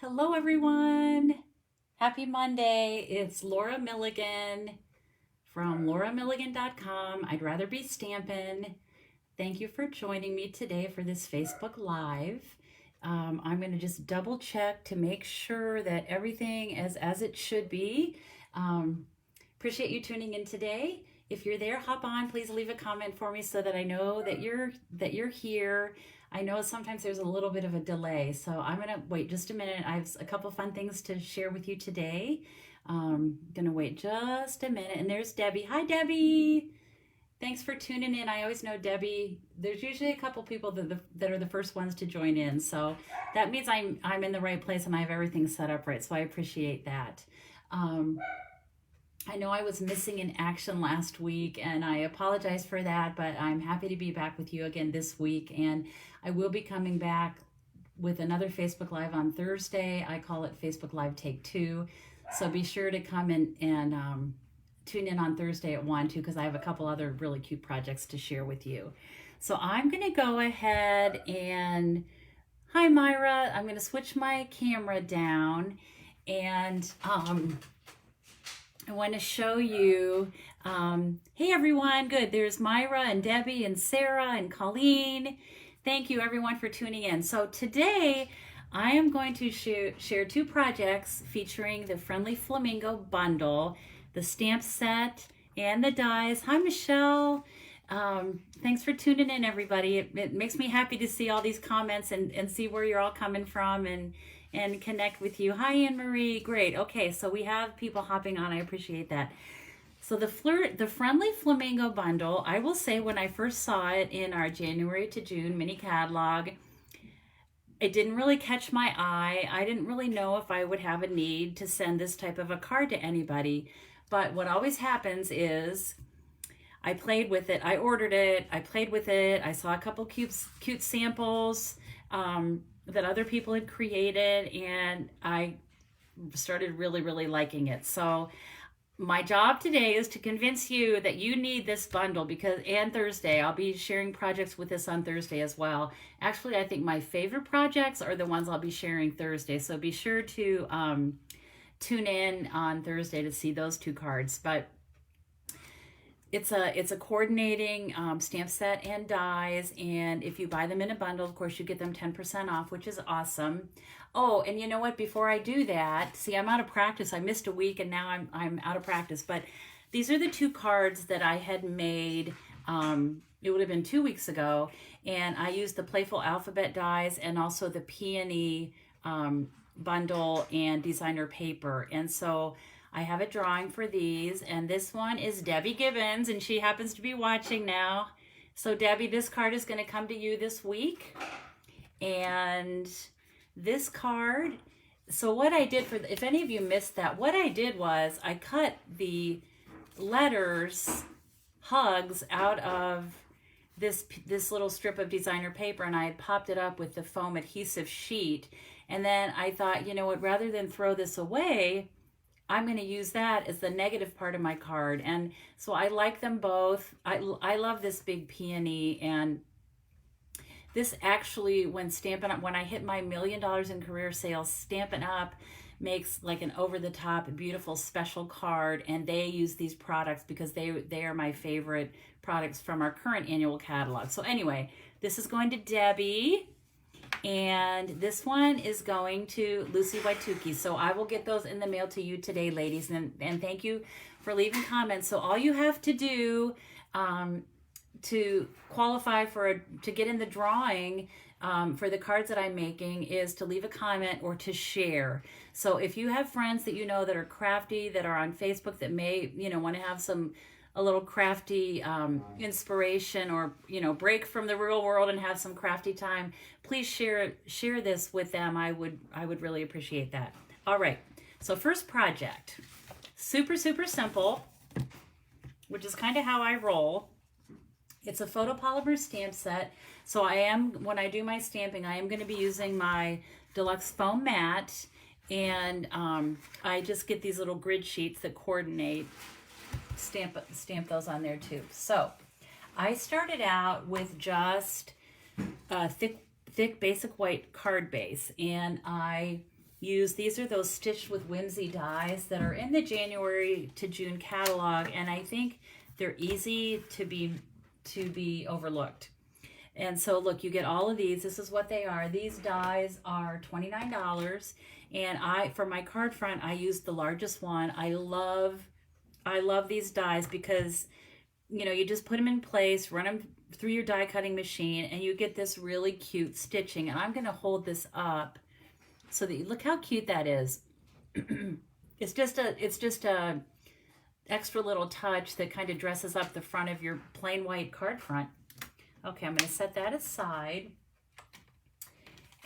Hello, everyone. Happy Monday. It's Laura Milligan from lauramilligan.com. I'd rather be Stampin'. Thank you for joining me today for this Facebook Live. I'm going to just double check to make sure that everything is as it should be. Appreciate you tuning in today. If you're there, hop on. Please leave a comment for me so that I know that you're here. I know sometimes there's a little bit of a delay, so I'm gonna wait just a minute. I have a couple fun things to share with you today. Gonna wait just a minute, and there's Debbie. Hi, Debbie. Thanks for tuning in. I always know Debbie. There's usually a couple people that are the first ones to join in, so that means I'm in the right place and I have everything set up right. So I appreciate that. I know I was missing in action last week and I apologize for that, but I'm happy to be back with you again this week. And I will be coming back with another Facebook Live on Thursday. I call it Facebook Live Take 2. So be sure to come and tune in on Thursday at 1 too, because I have a couple other really cute projects to share with you. So I'm going to go ahead and, hi Myra, I'm going to switch my camera down and I want to show you, hey everyone, good, there's Myra and Debbie and Sarah and Colleen. Thank you everyone for tuning in. So today I am going to share two projects featuring the Friendly Flamingo bundle, the stamp set and the dies. Hi Michelle, thanks for tuning in everybody. It makes me happy to see all these comments and see where you're all coming from and connect with you. Hi, Anne-Marie. Great. Okay, so we have people hopping on. I appreciate that. So the Friendly Flamingo bundle, I will say when I first saw it in our January to June mini catalog, it didn't really catch my eye. I didn't really know if I would have a need to send this type of a card to anybody. But what always happens is I played with it. I ordered it. I played with it. I saw a couple cute samples that other people had created, and I started really liking it. So my job today is to convince you that you need this bundle, and Thursday I'll be sharing projects with this on Thursday as well. Actually, I think my favorite projects are the ones I'll be sharing Thursday, so be sure to tune in on Thursday to see those two cards. But it's a coordinating stamp set and dies, and if you buy them in a bundle, of course, you get them 10% off, which is awesome. Oh, and you know what? Before I do that, see, I'm out of practice. I missed a week, and now I'm out of practice. But these are the two cards that I had made. It would have been 2 weeks ago, and I used the Playful Alphabet dies and also the Peony bundle and designer paper, and so I have a drawing for these, and this one is Debbie Gibbons, and she happens to be watching now. So Debbie, this card is going to come to you this week. And this card, so what I did if any of you missed that, what I did was I cut the letters, hugs, out of this little strip of designer paper, and I had popped it up with the foam adhesive sheet. And then I thought, you know what, rather than throw this away, I'm going to use that as the negative part of my card. And so I like them both. I love this big peony, and this actually, when Stampin' Up, when I hit my $1 million in career sales, Stampin' Up makes like an over-the-top beautiful special card, and they use these products because they are my favorite products from our current annual catalog. So anyway, this is going to Debbie. And this one is going to Lucy Waituki. So I will get those in the mail to you today, ladies. And thank you for leaving comments. So all you have to do to qualify to get in the drawing for the cards that I'm making is to leave a comment or to share. So if you have friends that you know that are crafty, that are on Facebook, that may want to have a little crafty inspiration, or break from the real world and have some crafty time, please share this with them. I would really appreciate that. All right, so first project, super simple, which is kind of how I roll. It's a photopolymer stamp set. So when I do my stamping, I am going to be using my deluxe foam mat, and I just get these little grid sheets that coordinate. Stamp those on there too. So I started out with just a thick basic white card base, and I use, these are those Stitched with Whimsy dies that are in the January to June catalog, and I think they're easy to be overlooked. And so look, you get all of these. This is what they are. These dies are $29, and for my card front, I used the largest one. I love these dies because, you know, you just put them in place, run them through your die cutting machine, and you get this really cute stitching. And I'm going to hold this up so that you look how cute that is. It's just a extra little touch that kind of dresses up the front of your plain white card front. Okay, I'm going to set that aside.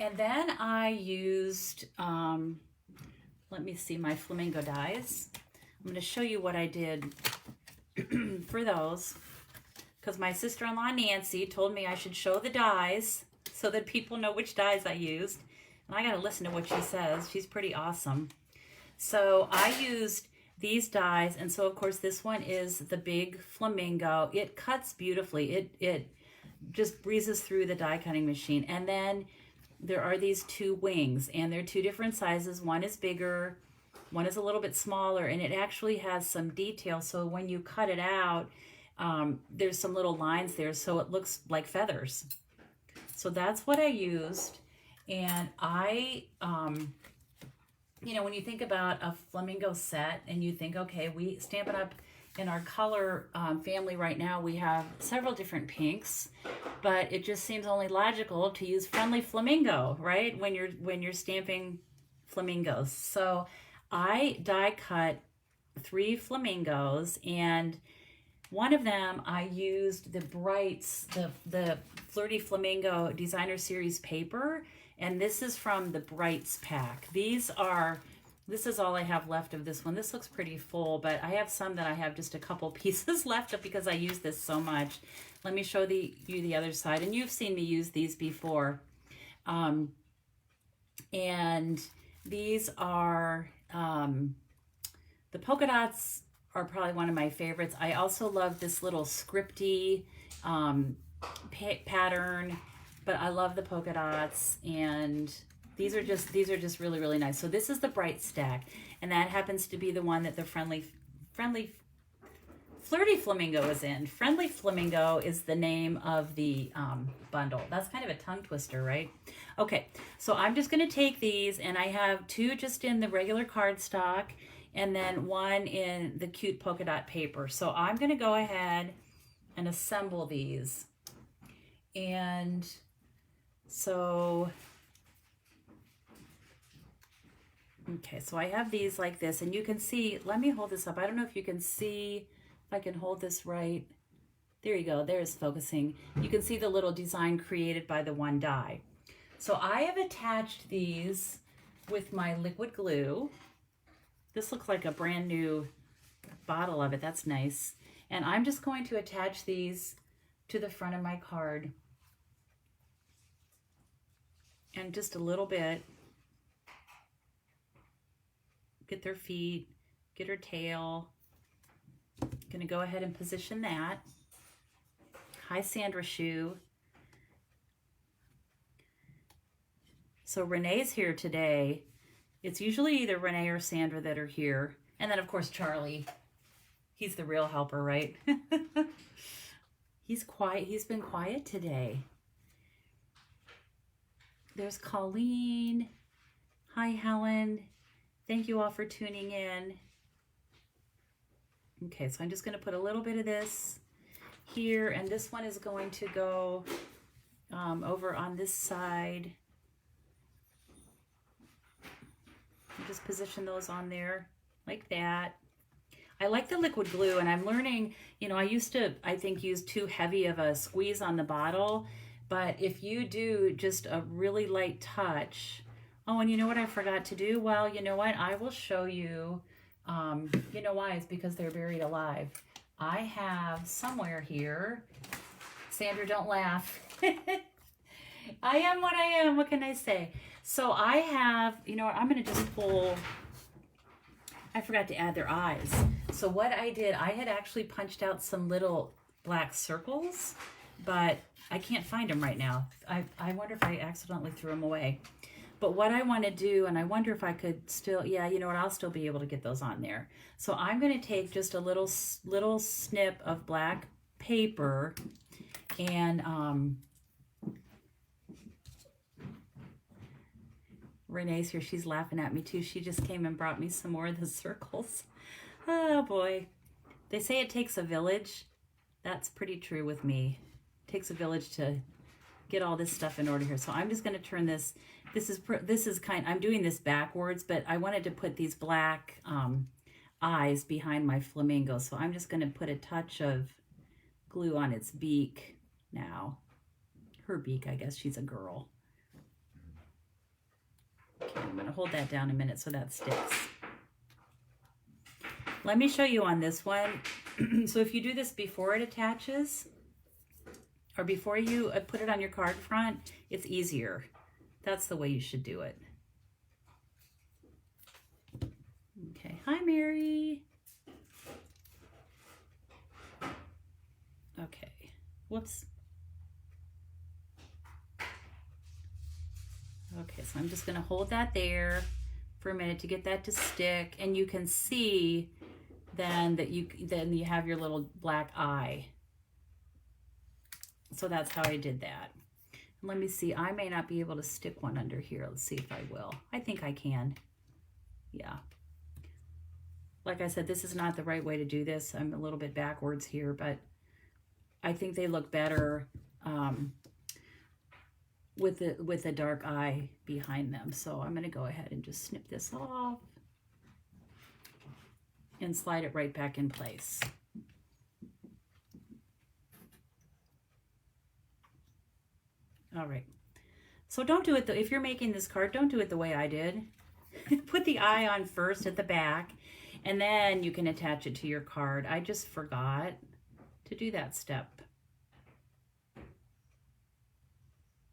And then I used, let me see, my Flamingo dies. I'm going to show you what I did for those, because my sister-in-law Nancy told me I should show the dies so that people know which dies I used. And I got to listen to what she says. She's pretty awesome. So I used these dies, and so of course this one is the big Flamingo. It cuts beautifully. It just breezes through the die cutting machine. And then there are these two wings, and they're two different sizes. One is bigger, one is a little bit smaller, and it actually has some detail. So when you cut it out, there's some little lines there, so it looks like feathers. So that's what I used. And I, you know, when you think about a Flamingo set and you think, okay, we Stampin' Up! In our color family right now, we have several different pinks, but it just seems only logical to use Friendly Flamingo, right? When you're stamping flamingos. So I die cut 3 flamingos, and one of them I used the Brights, the Flirty Flamingo Designer Series paper, and this is from the Brights pack. This is all I have left of this one. This looks pretty full, but I have some that I have just a couple pieces left of because I use this so much. Let me show you the other side, and you've seen me use these before. And these are, the polka dots are probably one of my favorites. I also love this little scripty pattern, but I love the polka dots, and these are just really, really nice. So this is the Bright stack, and that happens to be the one that the Flirty Flamingo is in. Friendly Flamingo is the name of the bundle. That's kind of a tongue twister, right? Okay, so I'm just going to take these, and I have 2 just in the regular cardstock, and then 1 in the cute polka dot paper. So I'm going to go ahead and assemble these. And so, okay, so I have these like this, and you can see, let me hold this up. I don't know if you can see, if I can hold this right. There you go, there's focusing. You can see the little design created by the one die. So I have attached these with my liquid glue. This looks like a brand new bottle of it, that's nice. And I'm just going to attach these to the front of my card. And just a little bit. Get their feet, get her tail. Gonna go ahead and position that. Hi, Sandra Shoe. So Renee's here today. It's usually either Renee or Sandra that are here. And then of course, Charlie. He's the real helper, right? He's quiet, he's been quiet today. There's Colleen. Hi, Helen. Thank you all for tuning in. Okay, so I'm just going to put a little bit of this here, and this one is going to go over on this side. Just position those on there like that. I like the liquid glue, and I'm learning, you know, I used to, I think, use too heavy of a squeeze on the bottle, but if you do just a really light touch. Oh, and you know what I forgot to do? Well, you know what? I will show you. You know why? It's because they're buried alive. I have somewhere here. Sandra, don't laugh. I am what I am. What can I say? So I have, you know what? I'm going to just pull. I forgot to add their eyes. So what I did, I had actually punched out some little black circles, but I can't find them right now. I wonder if I accidentally threw them away. But what I want to do, and I wonder if I could still, yeah, you know what, I'll still be able to get those on there. So I'm going to take just a little snip of black paper, and Renee's here. She's laughing at me too. She just came and brought me some more of the circles. Oh boy. They say it takes a village. That's pretty true with me. It takes a village to get all this stuff in order here. So I'm just going to turn this. This is I'm doing this backwards, but I wanted to put these black eyes behind my flamingo. So I'm just going to put a touch of glue on its beak now. Her beak, I guess. She's a girl. Okay, I'm going to hold that down a minute so that sticks. Let me show you on this one. So if you do this before it attaches, or before you put it on your card front, it's easier. That's the way you should do it. Okay, hi Mary. Okay, whoops. Okay, so I'm just gonna hold that there for a minute to get that to stick, and you can see then that you have your little black eye. So that's how I did that. Let me see, I may not be able to stick one under here. Let's see if I will. I think I can. Yeah. Like I said, this is not the right way to do this. I'm a little bit backwards here, but I think they look better with a dark eye behind them. So I'm gonna go ahead and just snip this off and slide it right back in place. All right, so don't do it, if you're making this card, don't do it the way I did. Put the eye on first at the back, and then you can attach it to your card. I just forgot to do that step.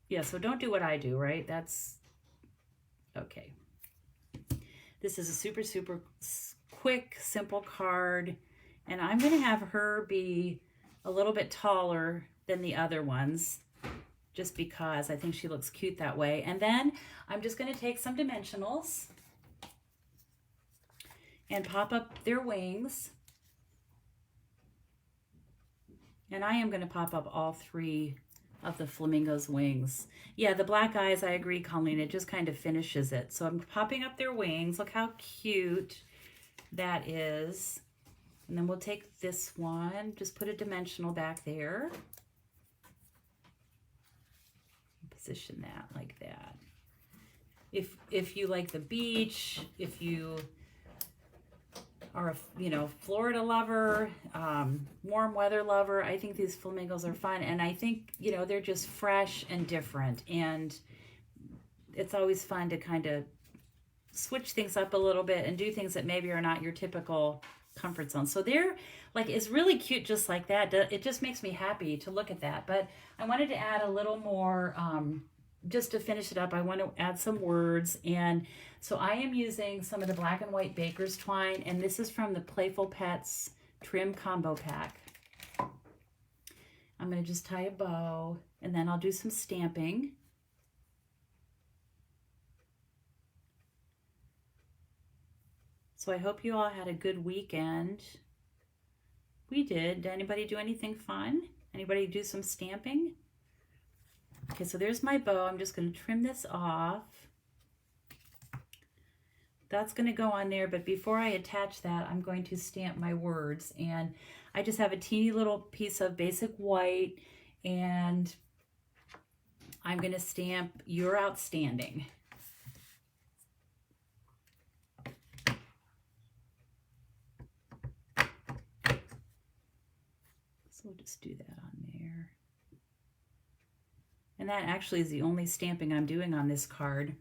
Yeah, so don't do what I do, right? That's, okay. This is a super, super quick, simple card, and I'm gonna have her be a little bit taller than the other ones, just because I think she looks cute that way. And then I'm just going to take some dimensionals and pop up their wings. And I am going to pop up all three of the flamingo's wings. Yeah, the black eyes, I agree, Colleen, it just kind of finishes it. So I'm popping up their wings. Look how cute that is. And then we'll take this one, just put a dimensional back there. Position that like that. If you like the beach, if you are a Florida lover, warm weather lover, I think these flamingos are fun, and I think they're just fresh and different, and it's always fun to kind of switch things up a little bit and do things that maybe are not your typical comfort zone. So they're like, it's really cute just like that. It just makes me happy to look at that. But I wanted to add a little more, just to finish it up, I want to add some words. And so I am using some of the black and white baker's twine, and this is from the Playful Pets Trim Combo Pack. I'm going to just tie a bow, and then I'll do some stamping. So I hope you all had a good weekend. We did. Did anybody do anything fun? Anybody do some stamping? Okay, so there's my bow. I'm just going to trim this off. That's going to go on there, but before I attach that, I'm going to stamp my words. And I just have a teeny little piece of basic white, and I'm going to stamp "You're Outstanding." So we'll just do that on there. And that actually is the only stamping I'm doing on this card.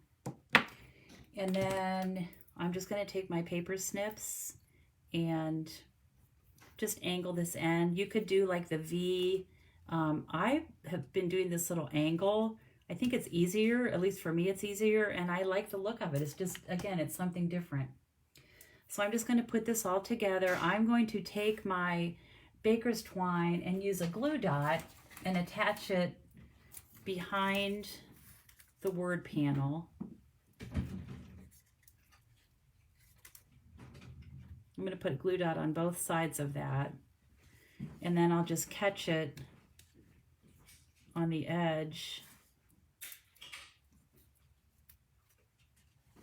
And then I'm just going to take my paper snips and just angle this end. You could do like the V. I have been doing this little angle. I think it's easier, at least for me it's easier, and I like the look of it. It's just, again, it's something different. So I'm just going to put this all together. I'm going to take my baker's twine and use a glue dot and attach it behind the word panel. I'm going to put a glue dot on both sides of that. And then I'll just catch it on the edge.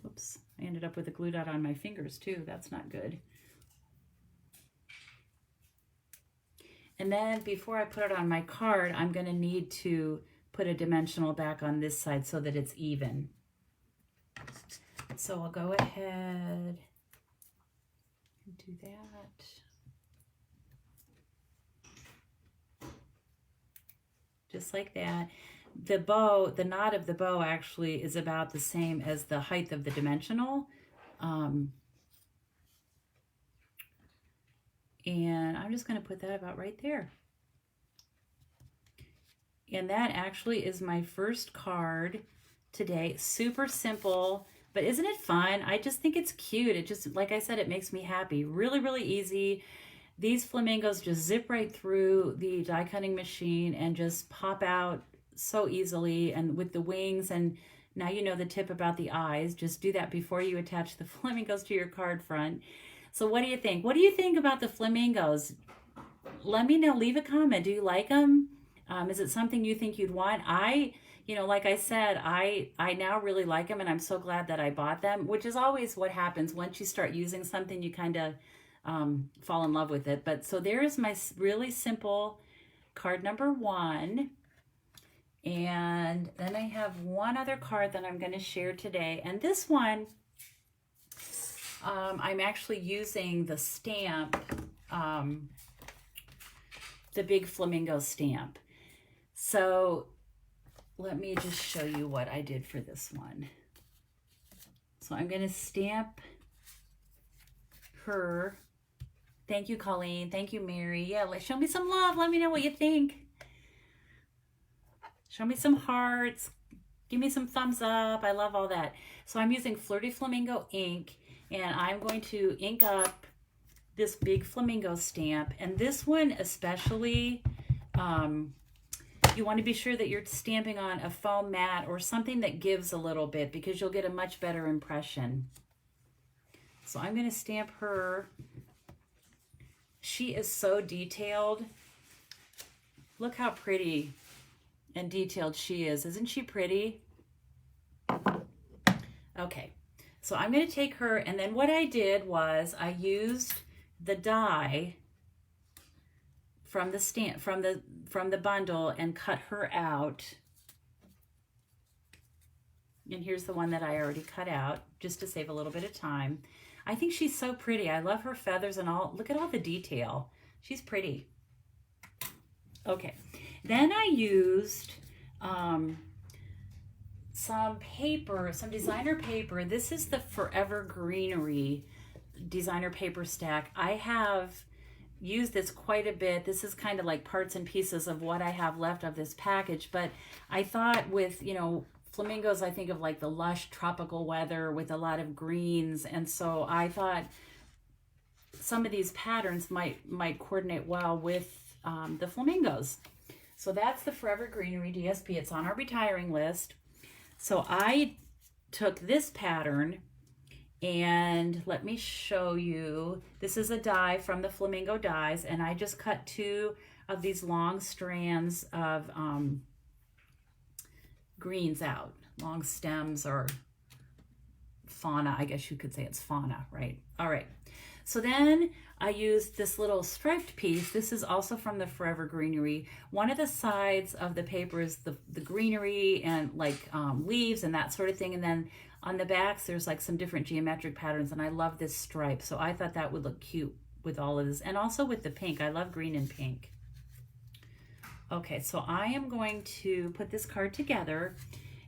Oops, I ended up with a glue dot on my fingers too. That's not good. And then before I put it on my card, I'm going to need to put a dimensional back on this side so that it's even. So I'll go ahead and do that. Just like that. The bow, the knot of the bow actually is about the same as the height of the dimensional. And I'm just going to put that about right there. And that actually is my first card today. Super simple, but isn't it fun? I just think it's cute. It just, like I said, it makes me happy. Really, really easy. These flamingos just zip right through the die cutting machine and just pop out so easily. And with the wings, and now you know the tip about the eyes. Just do that before you attach the flamingos to your card front. So what do you think? What do you think about the flamingos? Let me know. Leave a comment. Do you like them? Is it something you think you'd want? You know, like I said, I now really like them, and I'm so glad that I bought them, which is always what happens. Once you start using something, you kind of fall in love with it. But so there's my really simple card number 1. And then I have one other card that I'm going to share today. And this one, I'm actually using the stamp, the big flamingo stamp. So let me just show you what I did for this one. So I'm going to stamp her. Thank you, Colleen. Thank you, Mary. Yeah, show me some love. Let me know what you think. Show me some hearts. Give me some thumbs up. I love all that. So I'm using Flirty Flamingo ink, and I'm going to ink up this big flamingo stamp. And this one especially, you want to be sure that you're stamping on a foam mat or something that gives a little bit, because you'll get a much better impression. So I'm going to stamp her. She is so detailed. Look how pretty and detailed she is. Isn't she pretty? Okay, so I'm going to take her, and then what I did was I used the die from the stamp, from the bundle, and cut her out. And here's the one that I already cut out, just to save a little bit of time. I think she's so pretty. I love her feathers and all. Look at all the detail. She's pretty. Okay, then I used some paper, some designer paper. This is the Forever Greenery designer paper stack. I have used this quite a bit. This is kind of like parts and pieces of what I have left of this package, but I thought with, you know, flamingos, I think of like the lush tropical weather with a lot of greens, and so I thought some of these patterns might coordinate well with the flamingos. So that's the Forever Greenery DSP. It's on our retiring list. So I took this pattern, and let me show you. This is a die from the Flamingo dies, and I just cut 2 of these long strands of greens out, long stems, or fauna. I guess you could say it's fauna, right? All right. So then I used this little striped piece. This is also from the Forever Greenery. One of the sides of the paper is the greenery and like leaves and that sort of thing. And then on the backs, there's like some different geometric patterns. And I love this stripe. So I thought that would look cute with all of this. And also with the pink. I love green and pink. Okay, so I am going to put this card together.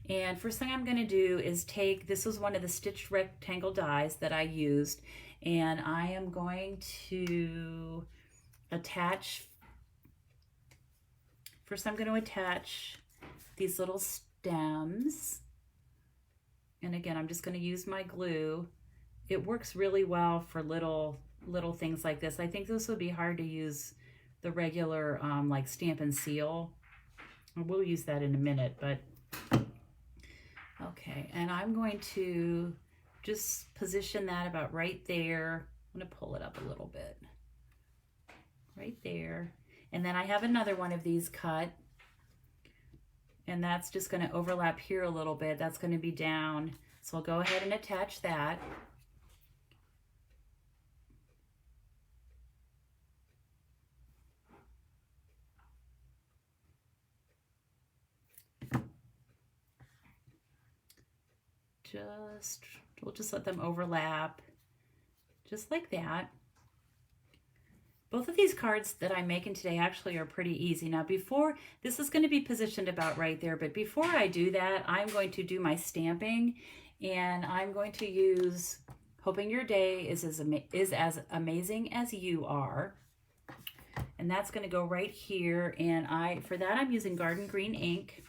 And first thing I'm going to do is take, this was one of the stitched rectangle dies that I used, and I am going to attach, first I'm going to attach these little stems. And again, I'm just going to use my glue. It works really well for little things like this. I think this would be hard to use the regular like Stampin' Seal. We'll use that in a minute, but okay. And I'm going to just position that about right there. I'm going to pull it up a little bit. Right there. And then I have another one of these cut. And that's just going to overlap here a little bit. That's going to be down. So I'll go ahead and attach that. We'll just let them overlap just like that. Both of these cards that I'm making today actually are pretty easy. Now this is going to be positioned about right there, but before I do that, I'm going to do my stamping, and I'm going to use Hoping Your Day is as amazing as you are. And that's going to go right here, and for that I'm using Garden Green ink.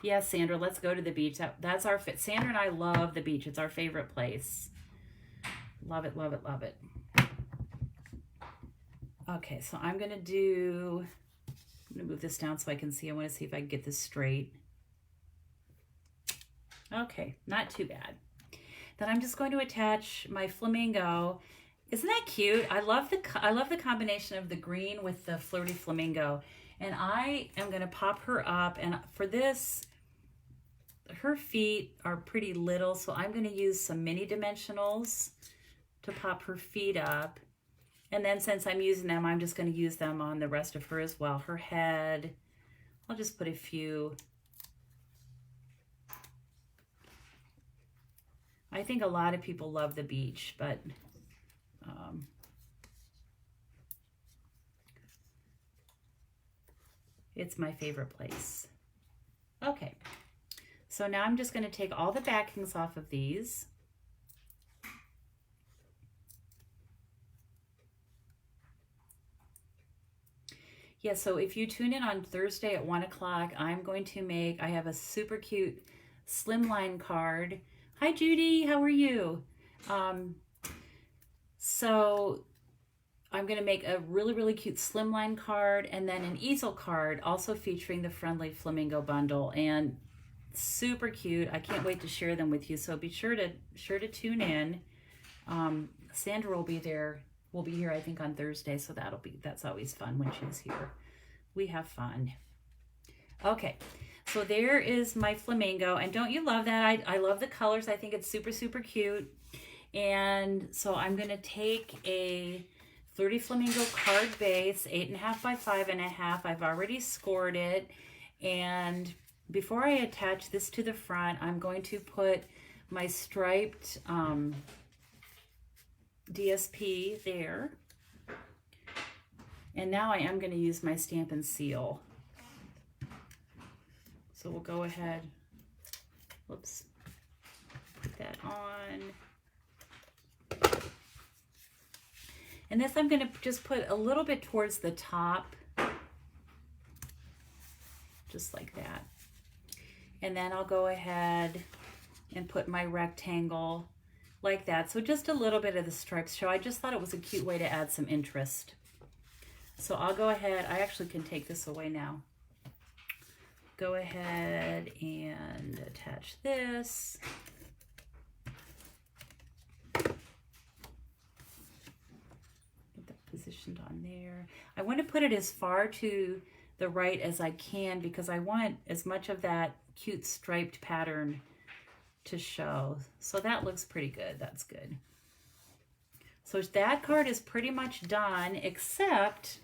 Yes, Sandra, let's go to the beach. That's our fit. Sandra and I love the beach. It's our favorite place. Love it, love it, love it. Okay, so I'm going to move this down so I can see. I want to see if I can get this straight. Okay, not too bad. Then I'm just going to attach my flamingo. Isn't that cute? I love the combination of the green with the flirty flamingo. And I am going to pop her up, and for this, her feet are pretty little, so I'm going to use some mini dimensionals to pop her feet up. And then since I'm using them, I'm just going to use them on the rest of her as well. Her head, I'll just put a few. I think a lot of people love the beach, but it's my favorite place. Okay, so now I'm just going to take all the backings off of these. Yeah, so if you tune in on Thursday at 1 o'clock, I'm going to I have a super cute slimline card. Hi, Judy, how are you? So I'm going to make a really, really cute slimline card, and then an easel card also featuring the Friendly Flamingo bundle, and super cute. I can't wait to share them with you. So be sure to tune in. Sandra will be there. We'll be here, I think, on Thursday, so that's always fun when she's here. We have fun. Okay, so there is my flamingo, and don't you love that? I love the colors. I think it's super, super cute. And so I'm going to take a Flirty Flamingo card base, 8.5 by 5.5. I've already scored it, and before I attach this to the front, I'm going to put my striped DSP there. And now I am going to use my Stampin' Seal. So we'll go ahead, whoops, put that on. And this I'm going to just put a little bit towards the top, just like that. And then I'll go ahead and put my rectangle like that. So just a little bit of the stripes show. I just thought it was a cute way to add some interest. So I'll go ahead, I actually can take this away now. Go ahead and attach this. Get that positioned on there. I want to put it as far to the right as I can because I want as much of that cute striped pattern to show. So that looks pretty good. That's good. So that card is pretty much done, except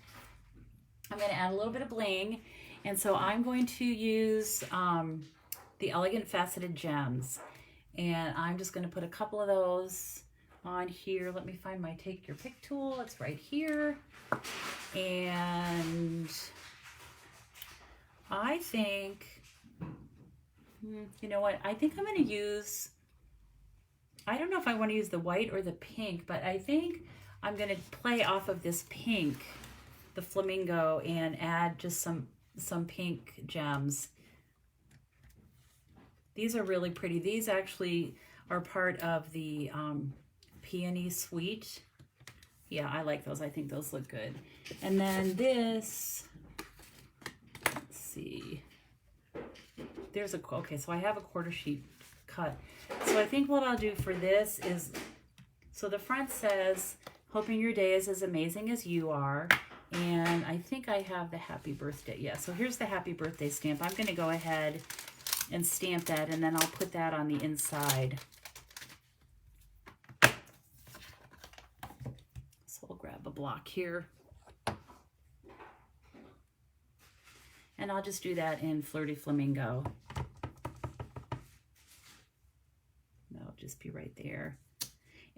I'm going to add a little bit of bling. And so I'm going to use the Elegant Faceted Gems. And I'm just going to put a couple of those on here. Let me find my Take Your Pick tool. It's right here. And I think, you know what? I think I'm going to use, I don't know if I want to use the white or the pink, but I think I'm going to play off of this pink, the flamingo, and add just some pink gems. These are really pretty. These actually are part of the Peony Suite. Yeah, I like those. I think those look good. And then this, let's see. Okay, so I have a quarter sheet cut. So I think what I'll do for this is, so the front says, hoping your day is as amazing as you are. And I think I have the happy birthday. Yeah, so here's the happy birthday stamp. I'm going to go ahead and stamp that, and then I'll put that on the inside. So we'll grab a block here. And I'll just do that in Flirty Flamingo. That'll just be right there.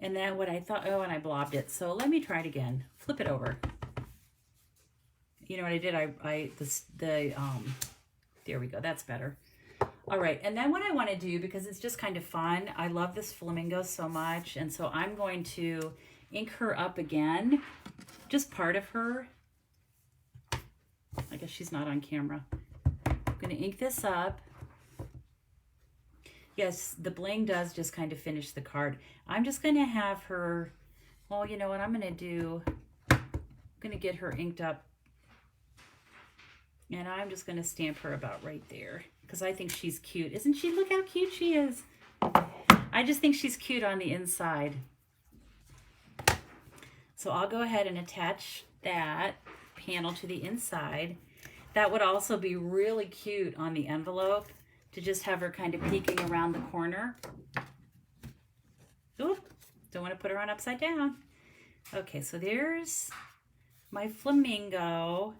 And then what I thought, oh, and I blobbed it. So let me try it again. Flip it over. You know what I did? There we go. That's better. All right. And then what I want to do, because it's just kind of fun, I love this flamingo so much. And so I'm going to ink her up again, just part of her. I guess she's not on camera. I'm going to ink this up. Yes, the bling does just kind of finish the card. I'm just going to have her, well, you know what I'm going to do? I'm going to get her inked up. And I'm just going to stamp her about right there because I think she's cute. Isn't she? Look how cute she is. I just think she's cute on the inside. So I'll go ahead and attach that panel to the inside. That would also be really cute on the envelope to just have her kind of peeking around the corner. Oop, don't want to put her on upside down. Okay, so there's my flamingo.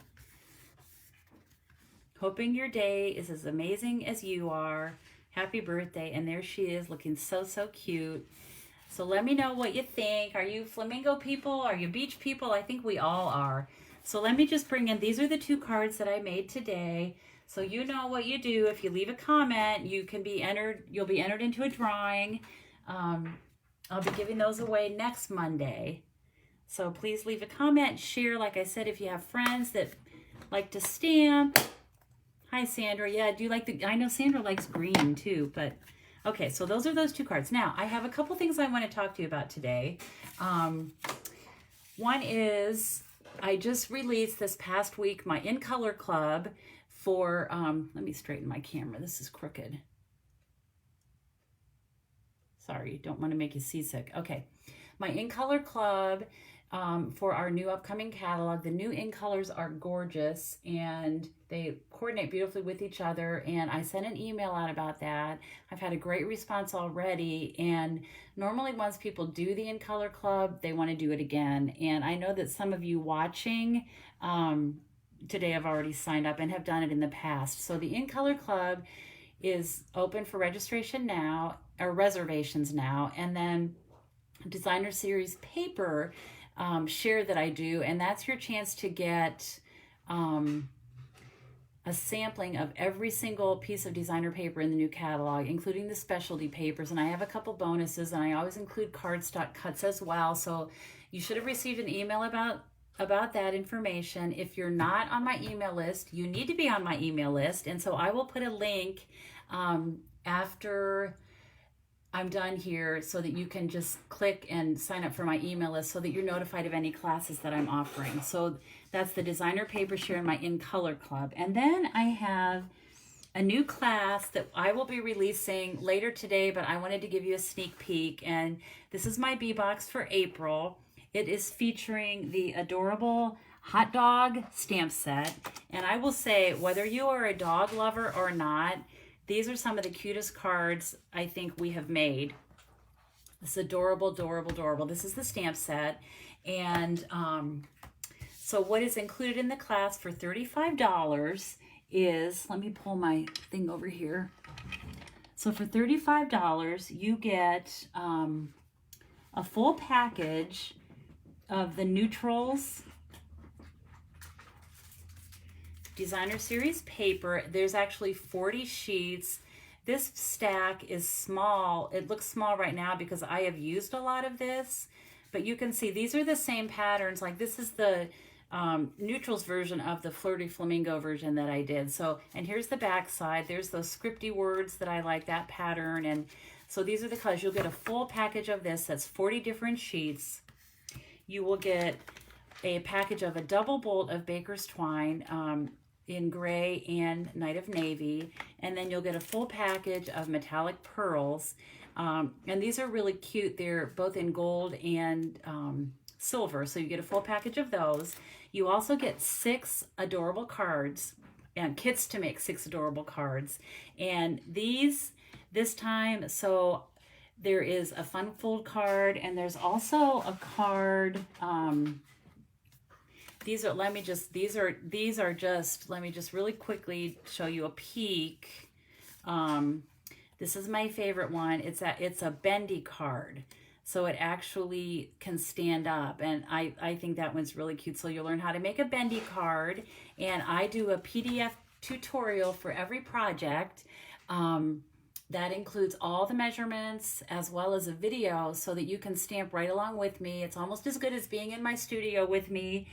Hoping your day is as amazing as you are. Happy birthday. And there she is looking so, so cute. So let me know what you think. Are you flamingo people? Are you beach people? I think we all are. So let me just bring in, these are the 2 cards that I made today. So you know what you do. If you leave a comment, you can be entered, you'll be entered into a drawing. I'll be giving those away next Monday. So please leave a comment, share, like I said, if you have friends that like to stamp. Hi, Sandra. Yeah, do you like the, I know Sandra likes green too, but okay, so those are those 2 cards. Now, I have a couple things I want to talk to you about today. One is, I just released this past week my In Color Club for, let me straighten my camera. This is crooked. Sorry, don't want to make you seasick. Okay, my In Color Club for our new upcoming catalog. The new in colors are gorgeous and they coordinate beautifully with each other, and I sent an email out about that. I've had a great response already, and normally once people do the In Color Club, they want to do it again. And I know that some of you watching today have already signed up and have done it in the past. So the In Color Club is open for registration now, or reservations now, and then Designer Series paper share that I do, and that's your chance to get a sampling of every single piece of designer paper in the new catalog, including the specialty papers. And I have a couple bonuses, and I always include cardstock cuts as well. So you should have received an email about that information. If you're not on my email list, you need to be on my email list. And so I will put a link after I'm done here so that you can just click and sign up for my email list so that you're notified of any classes that I'm offering. So that's the designer paper share in my In Color Club. And then I have a new class that I will be releasing later today, but I wanted to give you a sneak peek. And this is my B-Box for April. It is featuring the adorable hot dog stamp set. And I will say, whether you are a dog lover or not, these are some of the cutest cards I think we have made. This adorable, adorable, adorable. This is the stamp set. And so what is included in the class for $35 is, let me pull my thing over here. So for $35, you get a full package of the Neutrals Designer Series paper. There's actually 40 sheets. This stack is small. It looks small right now because I have used a lot of this, but you can see these are the same patterns. Like this is the Neutrals version of the Flirty Flamingo version that I did. So, and here's the back side. There's those scripty words that I like, that pattern. And so these are the colors. You'll get a full package of this. That's 40 different sheets. You will get a package of a double bolt of Baker's Twine. in gray and Night of Navy, and then you'll get a full package of metallic pearls. And these are really cute. They're both in gold and silver, so you get a full package of those. You also get 6 adorable cards and kits to make 6 adorable cards. And this time, so there is a fun fold card, and there's also a card. Let me just really quickly show you a peek. This is my favorite one. It's a bendy card. So it actually can stand up, and I think that one's really cute. So you'll learn how to make a bendy card, and I do a PDF tutorial for every project. That includes all the measurements as well as a video so that you can stamp right along with me. It's almost as good as being in my studio with me.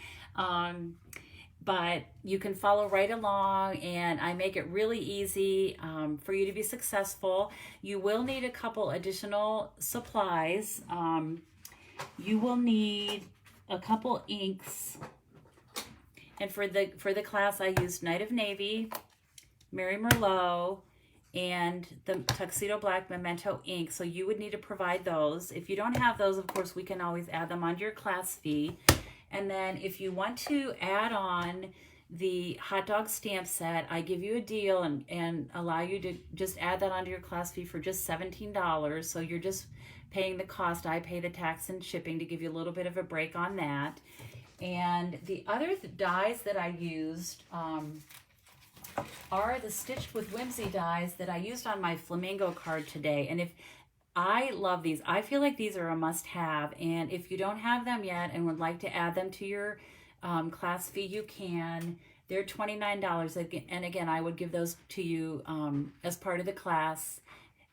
But you can follow right along, and I make it really easy for you to be successful. You will need a couple additional supplies. You will need a couple inks, and for the class I used Night of Navy, Mary Merlot, and the Tuxedo Black Memento ink, so you would need to provide those. If you don't have those, of course, we can always add them onto your class fee. And then if you want to add on the hot dog stamp set, I give you a deal and allow you to just add that onto your class fee for just $17. So you're just paying the cost. I pay the tax and shipping to give you a little bit of a break on that. And the other dies that I used are the Stitched with Whimsy dies that I used on my Flamingo card today. And I love these. I feel like these are a must-have, and if you don't have them yet and would like to add them to your class fee, you can. They're $29, and again, I would give those to you as part of the class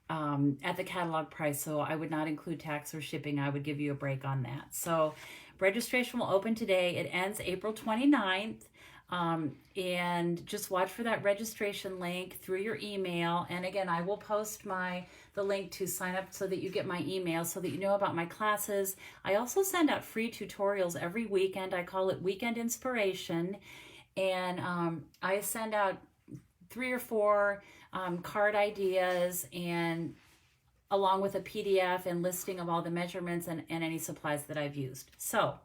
at the catalog price, so I would not include tax or shipping. I would give you a break on that. So registration will open today. It ends April 29th. And just watch for that registration link through your email. And again, I will post the link to sign up so that you get my email, so that you know about my classes. I also send out free tutorials every weekend. I call it Weekend Inspiration. And I send out 3 or 4 card ideas, and along with a PDF and listing of all the measurements and any supplies that I've used. So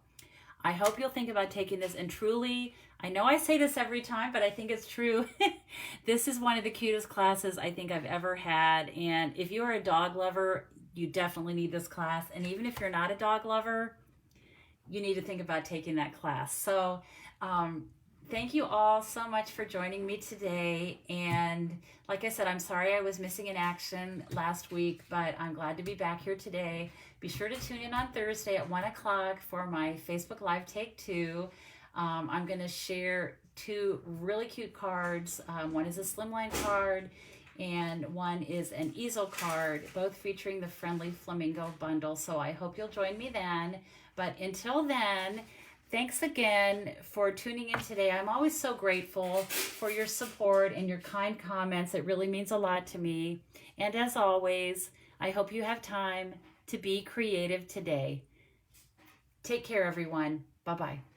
I hope you'll think about taking this, and truly, I know I say this every time, but I think it's true. This is one of the cutest classes I think I've ever had. And if you are a dog lover, you definitely need this class. And even if you're not a dog lover, you need to think about taking that class. So thank you all so much for joining me today. And like I said, I'm sorry I was missing in action last week, but I'm glad to be back here today. Be sure to tune in on Thursday at 1 o'clock for my Facebook Live Take 2. I'm going to share 2 really cute cards. One is a slimline card, and one is an easel card, both featuring the Friendly Flamingo bundle. So I hope you'll join me then. But until then, thanks again for tuning in today. I'm always so grateful for your support and your kind comments. It really means a lot to me. And as always, I hope you have time to be creative today. Take care, everyone. Bye-bye.